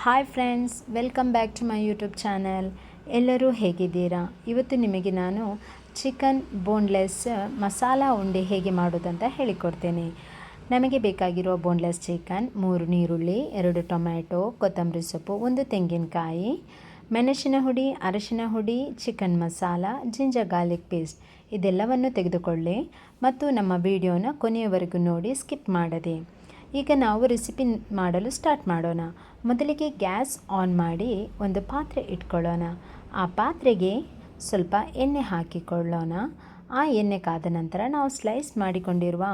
Hi friends, welcome back to my YouTube channel. ಎಲ್ಲರೂ ಹೇಗಿದ್ದೀರಾ? ಇವತ್ತು ನಿಮಗೆ ನಾನು ಚಿಕನ್ ಬೋನ್ಲೆಸ್ ಮಸಾಲ ಉಂಡೆ ಹೇಗೆ ಮಾಡೋದಂತ ಹೇಳಿಕೊಡ್ತೇನೆ. ನಮಗೆ ಬೇಕಾಗಿರುವ ಬೋನ್ಲೆಸ್ ಚಿಕನ್ 3 ಈರುಳ್ಳಿ, 2 ಟೊಮ್ಯಾಟೊ, ಕೊತ್ತಂಬರಿ ಸೊಪ್ಪು, 1 ತೆಂಗಿನಕಾಯಿ, ಮೆಣಸಿನ ಹುಡಿ, ಅರಿಶಿನ ಹುಡಿ, chicken masala, ginger garlic paste ಇದೆಲ್ಲವನ್ನು ತೆಗೆದುಕೊಳ್ಳಿ ಮತ್ತು ನಮ್ಮ ವಿಡಿಯೋನ ಕೊನೆಯವರೆಗೂ ನೋಡಿ, ಸ್ಕಿಪ್ ಮಾಡದೆ. ಈಗ ನಾವು ರೆಸಿಪಿ ಮಾಡಲು ಸ್ಟಾರ್ಟ್ ಮಾಡೋಣ. ಮೊದಲಿಗೆ ಗ್ಯಾಸ್ ಆನ್ ಮಾಡಿ ಒಂದು ಪಾತ್ರೆ ಇಟ್ಕೊಳ್ಳೋಣ. ಆ ಪಾತ್ರೆಗೆ ಸ್ವಲ್ಪ ಎಣ್ಣೆ ಹಾಕಿಕೊಳ್ಳೋಣ. ಆ ಎಣ್ಣೆ ಕಾದ ನಂತರ ನಾವು ಸ್ಲೈಸ್ ಮಾಡಿಕೊಂಡಿರುವ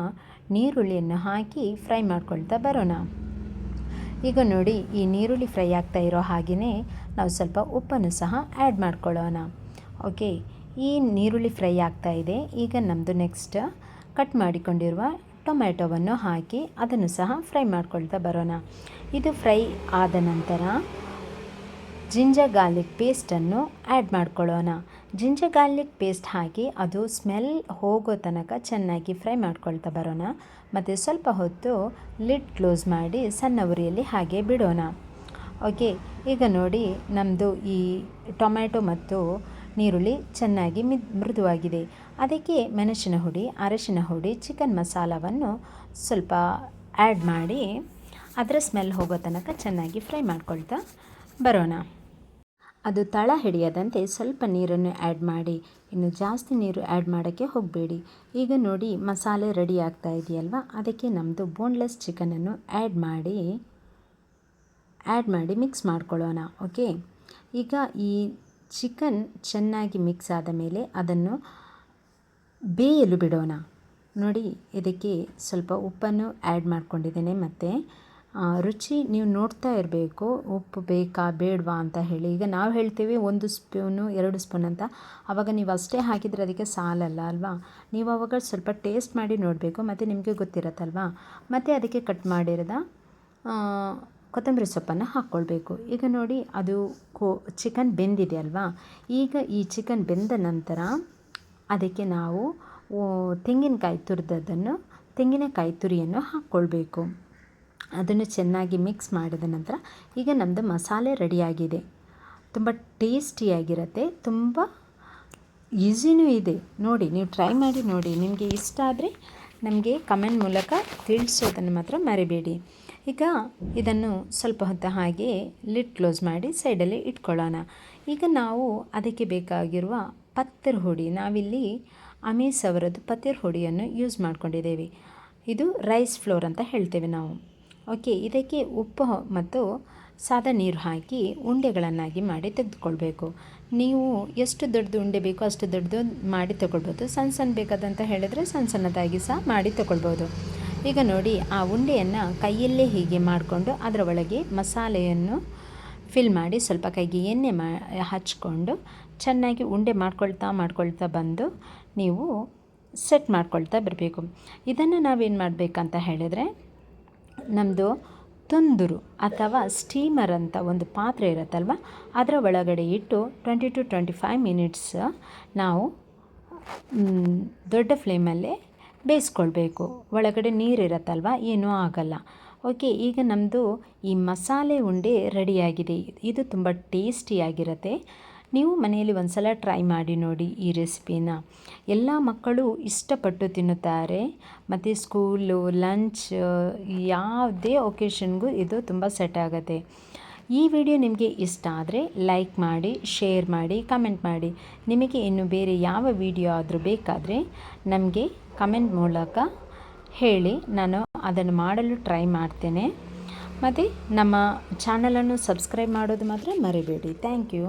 ನೀರುಳ್ಳಿಯನ್ನು ಹಾಕಿ ಫ್ರೈ ಮಾಡ್ಕೊಳ್ತಾ ಬರೋಣ. ಈಗ ನೋಡಿ, ಈ ನೀರುಳ್ಳಿ ಫ್ರೈ ಆಗ್ತಾ ಇರೋ ಹಾಗೆಯೇ ನಾವು ಸ್ವಲ್ಪ ಉಪ್ಪನ್ನು ಸಹ ಆ್ಯಡ್ ಮಾಡ್ಕೊಳ್ಳೋಣ. ಓಕೆ, ಈ ನೀರುಳ್ಳಿ ಫ್ರೈ ಆಗ್ತಾ ಇದೆ. ಈಗ ನಮ್ಮದು ನೆಕ್ಸ್ಟ್ ಕಟ್ ಮಾಡಿಕೊಂಡಿರುವ ಟೊಮ್ಯಾಟೊವನ್ನು ಹಾಕಿ ಅದನ್ನು ಸಹ ಫ್ರೈ ಮಾಡ್ಕೊಳ್ತಾ ಬರೋಣ. ಇದು ಫ್ರೈ ಆದ ನಂತರ ಜಿಂಜರ್ ಗಾರ್ಲಿಕ್ ಪೇಸ್ಟನ್ನು ಆ್ಯಡ್ ಮಾಡ್ಕೊಳ್ಳೋಣ. ಜಿಂಜರ್ ಗಾರ್ಲಿಕ್ ಪೇಸ್ಟ್ ಹಾಕಿ ಅದು ಸ್ಮೆಲ್ ಹೋಗೋ ತನಕ ಚೆನ್ನಾಗಿ ಫ್ರೈ ಮಾಡ್ಕೊಳ್ತಾ ಬರೋಣ. ಮತ್ತು ಸ್ವಲ್ಪ ಹೊತ್ತು ಲಿಡ್ ಕ್ಲೋಸ್ ಮಾಡಿ ಸಣ್ಣ ಉರಿಯಲ್ಲಿ ಹಾಗೆ ಬಿಡೋಣ. ಓಕೆ, ಈಗ ನೋಡಿ, ನಮ್ಮದು ಈ ಟೊಮ್ಯಾಟೊ ಮತ್ತು ನೀರುಳ್ಳಿ ಚೆನ್ನಾಗಿ ಮೃದುವಾಗಿದೆ. ಅದಕ್ಕೆ ಮೆಣಸಿನ ಹುಡಿ, ಅರಿಶಿನ ಹುಡಿ, ಚಿಕನ್ ಮಸಾಲವನ್ನು ಸ್ವಲ್ಪ ಆ್ಯಡ್ ಮಾಡಿ ಅದರ ಸ್ಮೆಲ್ ಹೋಗೋ ತನಕ ಚೆನ್ನಾಗಿ ಫ್ರೈ ಮಾಡ್ಕೊಳ್ತಾ ಬರೋಣ. ಅದು ತಳ ಹಿಡಿಯದಂತೆ ಸ್ವಲ್ಪ ನೀರನ್ನು ಆ್ಯಡ್ ಮಾಡಿ. ಇನ್ನು ಜಾಸ್ತಿ ನೀರು ಆ್ಯಡ್ ಮಾಡೋಕ್ಕೆ ಹೋಗಬೇಡಿ. ಈಗ ನೋಡಿ, ಮಸಾಲೆ ರೆಡಿ ಆಗ್ತಾ ಇದೆಯಲ್ವ, ಅದಕ್ಕೆ ನಮ್ಮದು ಬೋನ್ಲೆಸ್ ಚಿಕನನ್ನು ಆ್ಯಡ್ ಮಾಡಿ ಮಿಕ್ಸ್ ಮಾಡ್ಕೊಳ್ಳೋಣ. ಓಕೆ, ಈಗ ಈ ಚಿಕನ್ ಚೆನ್ನಾಗಿ ಮಿಕ್ಸ್ ಆದ ಮೇಲೆ ಅದನ್ನು ಬೇಯಲು ಬಿಡೋಣ. ನೋಡಿ, ಇದಕ್ಕೆ ಸ್ವಲ್ಪ ಉಪ್ಪನ್ನು ಆ್ಯಡ್ ಮಾಡ್ಕೊಂಡಿದ್ದೇನೆ. ಮತ್ತು ರುಚಿ ನೀವು ನೋಡ್ತಾ ಇರಬೇಕು, ಉಪ್ಪು ಬೇಕಾ ಬೇಡವಾ ಅಂತ ಹೇಳಿ. ಈಗ ನಾವು ಹೇಳ್ತೀವಿ 1 ಸ್ಪೂನು 2 ಸ್ಪೂನ್ ಅಂತ. ಆವಾಗ ನೀವು ಅಷ್ಟೇ ಹಾಕಿದರೆ ಅದಕ್ಕೆ ಸಾಲಲ್ಲ ಅಲ್ವಾ. ನೀವು ಆವಾಗ ಸ್ವಲ್ಪ ಟೇಸ್ಟ್ ಮಾಡಿ ನೋಡಬೇಕು, ಮತ್ತು ನಿಮಗೆ ಗೊತ್ತಿರತ್ತಲ್ವಾ. ಮತ್ತು ಅದಕ್ಕೆ ಕಟ್ ಮಾಡಿರೋದ ಕೊತ್ತಂಬರಿ ಸೊಪ್ಪನ್ನು ಹಾಕ್ಕೊಳ್ಬೇಕು. ಈಗ ನೋಡಿ, ಅದು ಚಿಕನ್ ಬೆಂದಿದೆ ಅಲ್ವಾ. ಈಗ ಈ ಚಿಕನ್ ಬೆಂದ ನಂತರ ಅದಕ್ಕೆ ನಾವು ತೆಂಗಿನಕಾಯಿ ತುರಿಯನ್ನು ಹಾಕ್ಕೊಳ್ಬೇಕು. ಅದನ್ನು ಚೆನ್ನಾಗಿ ಮಿಕ್ಸ್ ಮಾಡಿದ ನಂತರ ಈಗ ನಮ್ಮದು ಮಸಾಲೆ ರೆಡಿಯಾಗಿದೆ. ತುಂಬ ಟೇಸ್ಟಿಯಾಗಿರುತ್ತೆ, ತುಂಬ ಈಸಿನೂ ಇದೆ. ನೋಡಿ, ನೀವು ಟ್ರೈ ಮಾಡಿ ನೋಡಿ. ನಿಮಗೆ ಇಷ್ಟ ಆದರೆ ನಮಗೆ ಕಮೆಂಟ್ ಮೂಲಕ ತಿಳಿಸೋದನ್ನು ಮಾತ್ರ ಮರಿಬೇಡಿ. ಈಗ ಇದನ್ನು ಸ್ವಲ್ಪ ಹೊತ್ತು ಹಾಗೆ ಲಿಡ್ ಕ್ಲೋಸ್ ಮಾಡಿ ಸೈಡಲ್ಲಿ ಇಟ್ಕೊಳ್ಳೋಣ. ಈಗ ನಾವು ಅದಕ್ಕೆ ಬೇಕಾಗಿರುವ ಪತ್ತರ ಹುಡಿ, ನಾವಿಲ್ಲಿ ಅಮೀಸ್ ಅವರದ್ದು ಪತ್ತರ ಹುಡಿಯನ್ನು ಯೂಸ್ ಮಾಡ್ಕೊಂಡಿದ್ದೇವೆ. ಇದು ರೈಸ್ ಫ್ಲೋರ್ ಅಂತ ಹೇಳ್ತೇವೆ ನಾವು. ಓಕೆ, ಇದಕ್ಕೆ ಉಪ್ಪು ಮತ್ತು ಸಾದಾ ನೀರು ಹಾಕಿ ಉಂಡೆಗಳನ್ನಾಗಿ ಮಾಡಿ ತೆಗೆದುಕೊಳ್ಬೇಕು. ನೀವು ಎಷ್ಟು ದೊಡ್ಡದು ಉಂಡೆ ಬೇಕೋ ಅಷ್ಟು ದೊಡ್ಡದು ಮಾಡಿ ತಗೊಳ್ಬೋದು. ಸಣ್ಣ ಬೇಕಾದಂತ ಹೇಳಿದರೆ ಸಣ್ಣದಾಗಿ ಸಹ ಮಾಡಿ ತಗೊಳ್ಬೋದು. ಈಗ ನೋಡಿ, ಆ ಉಂಡೆಯನ್ನು ಕೈಯಲ್ಲೇ ಹೀಗೆ ಮಾಡಿಕೊಂಡು ಅದರ ಒಳಗೆ ಮಸಾಲೆಯನ್ನು ಫಿಲ್ ಮಾಡಿ ಸ್ವಲ್ಪ ಕೈಗೆ ಎಣ್ಣೆ ಹಚ್ಕೊಂಡು ಚೆನ್ನಾಗಿ ಉಂಡೆ ಮಾಡ್ಕೊಳ್ತಾ ಬಂದು ನೀವು ಸೆಟ್ ಮಾಡ್ಕೊಳ್ತಾ ಬರಬೇಕು. ಇದನ್ನು ನಾವೇನು ಮಾಡಬೇಕಂತ ಹೇಳಿದರೆ, ನಮ್ಮದು ತಂದೂರು ಅಥವಾ ಸ್ಟೀಮರ್ ಅಂತ ಒಂದು ಪಾತ್ರೆ ಇರುತ್ತಲ್ವ, ಅದರ ಒಳಗಡೆ ಇಟ್ಟು 20 to 25 ಮಿನಿಟ್ಸ್ ನಾವು ದೊಡ್ಡ ಫ್ಲೇಮಲ್ಲೇ ಬೇಯಿಸ್ಕೊಳ್ಬೇಕು. ಒಳಗಡೆ ನೀರಿರುತ್ತಲ್ವ, ಏನೂ ಆಗಲ್ಲ. ಓಕೆ, ಈಗ ನಮ್ಮದು ಈ ಮಸಾಲೆ ಉಂಡೆ ರೆಡಿಯಾಗಿದೆ. ಇದು ತುಂಬ ಟೇಸ್ಟಿಯಾಗಿರುತ್ತೆ. ನೀವು ಮನೆಯಲ್ಲಿ ಒಂದು ಸಲ ಟ್ರೈ ಮಾಡಿ ನೋಡಿ ಈ ರೆಸಿಪಿನ. ಎಲ್ಲ ಮಕ್ಕಳು ಇಷ್ಟಪಟ್ಟು ತಿನ್ನುತ್ತಾರೆ. ಮತ್ತು ಸ್ಕೂಲು, ಲಂಚ್, ಯಾವುದೇ ಒಕೇಶನ್ಗೂ ಇದು ತುಂಬ ಸೆಟ್ ಆಗುತ್ತೆ. ಈ ವಿಡಿಯೋ ನಿಮಗೆ ಇಷ್ಟ ಆದರೆ ಲೈಕ್ ಮಾಡಿ, ಶೇರ್ ಮಾಡಿ, ಕಮೆಂಟ್ ಮಾಡಿ. ನಿಮಗೆ ಇನ್ನು ಬೇರೆ ಯಾವ ವಿಡಿಯೋ ಆದರೂ ಬೇಕಾದರೆ ನಮಗೆ ಕಮೆಂಟ್ ಮೂಲಕ ಹೇಳಿ, ನಾನು ಅದನ್ನು ಮಾಡಲು ಟ್ರೈ ಮಾಡ್ತೇನೆ. ಮತ್ತು ನಮ್ಮ ಚಾನಲನ್ನು ಸಬ್ಸ್ಕ್ರೈಬ್ ಮಾಡೋದು ಮಾತ್ರ ಮರಿಬೇಡಿ. Thank you.